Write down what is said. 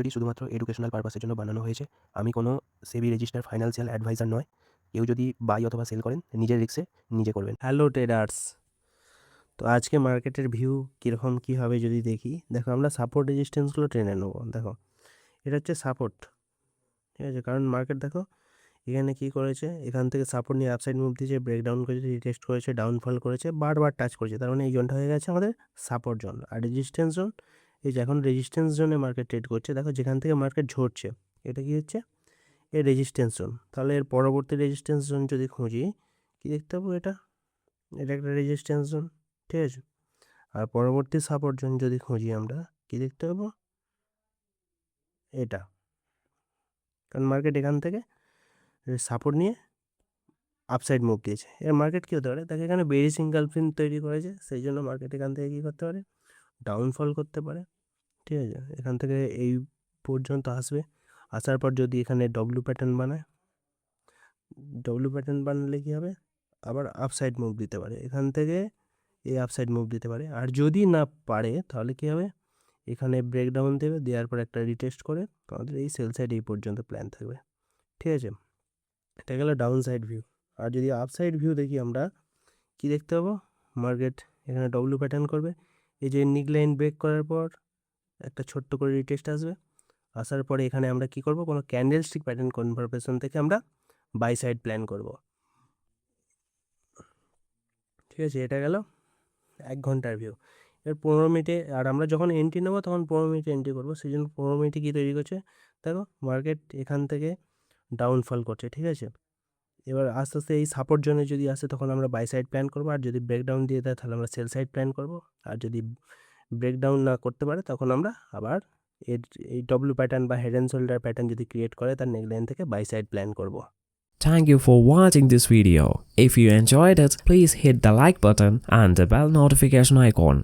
ভিডিওটি শুধুমাত্র এডুকেশনাল পারপাসের জন্য বানানো হয়েছে। আমি কোনো সেবি রেজিস্টার্ড ফাইন্যান্সিয়াল অ্যাডভাইজার নয়। কেউ যদি বাই অথবা সেল করেন নিজের রিস্কে নিজে করবেন। হ্যালো ট্রেডার্স, তো আজকে মার্কেটের ভিউ কীরকম কী হবে যদি দেখি। দেখো, আমরা সাপোর্ট রেজিস্ট্যান্সগুলো টেনে নেবো। দেখো, এটা হচ্ছে সাপোর্ট, ঠিক আছে? কারণ মার্কেট দেখো এখানে কী করেছে, এখান থেকে সাপোর্ট নিয়ে আপসাইড মুভ দিয়েছে, ব্রেকডাউন করেছে, রিটেস্ট করেছে, ডাউনফল করেছে, বারবার টাচ করেছে। তার মানে এই জোনটা হয়ে গেছে আমাদের সাপোর্ট জোন। আর রেজিস্ট্যান্স জোন, এই যে এখন রেজিস্ট্যান্স জোনে মার্কেট ট্রেড করছে। দেখো যেখান থেকে মার্কেট ঝরছে, এটা কী হচ্ছে, এই রেজিস্ট্যান্স জোন। তাহলে এর পরবর্তী রেজিস্ট্যান্স জোন যদি খুঁজি, কী দেখতে পাবো, এটা একটা রেজিস্ট্যান্স জোন, ঠিক আছে? আর পরবর্তী সাপোর্ট জোন যদি খুঁজি আমরা, কী দেখতে পাবো, এটা। কারণ মার্কেট এখান থেকে সাপোর্ট নিয়ে আপসাইড মুভ দিয়েছে। এর মার্কেট কী হতে পারে, তাকে এখানে বেরি সিঙ্গেল পিন তৈরি করেছে, সেই জন্য মার্কেট এখান থেকে কী করতে পারে, ডাউনফল করতে পারে, ঠিক আছে? এখান থেকে এই পর্যন্ত আসবে, আসার পর যদি এখানে ডব্লিউ প্যাটার্ন বানায়, ডব্লিউ প্যাটার্ন বানালে কী হবে, আবার আপসাইড মুভ দিতে পারে, এখান থেকে এই আপসাইড মুভ দিতে পারে। আর যদি না পারে তাহলে কী হবে, এখানে ব্রেকডাউন দেবে, দেওয়ার পর একটা রিটেস্ট করে আমাদের এই সেল সাইড এই পর্যন্ত প্ল্যান থাকবে, ঠিক আছে? এটা গেল ডাউন সাইড ভিউ। আর যদি আপসাইড ভিউ দেখি আমরা, কি দেখতে পাবো, মার্কেট এখানে ডব্লিউ প্যাটার্ন করবে, এই যে নিক লাইন ব্রেক করার পর একটা ছোট্ট করে রিটেস্ট আসবে, আসার পরে এখানে আমরা কি করব, কোনো ক্যান্ডেল স্টিক প্যাটার্ন কনফার্মেশন থেকে আমরা বাই সাইড প্ল্যান করব, ঠিক আছে? এটা গেল 1 ঘন্টার ভিউ। এর 15 মিনিটে, আর আমরা যখন এন্ট্রি নেবো তখন 15 মিনিটে এন্ট্রি করবো, সেই জন্য 15 মিনিটে কী তৈরি করছে, দেখো মার্কেট এখান থেকে ডাউনফল করছে, ঠিক আছে? এবার আস্তে আস্তে এই সাপোর্ট জোনে যদি আসে তখন আমরা বাই সাইড প্ল্যান করবো, আর যদি ব্রেকডাউন দিয়ে দেয় তাহলে আমরা সেল সাইড প্ল্যান করবো, আর যদি ব্রেকডাউন না করতে পারে তখন আমরা আবার এই ডব্লিউ প্যাটার্ন বা হেড অ্যান্ড শোল্ডার প্যাটার্ন যদি ক্রিয়েট করে তার নেকলাইন থেকে বাই সাইড প্ল্যান করবো। Thank you for watching this video. If you enjoyed it, please hit the like button and the bell notification icon.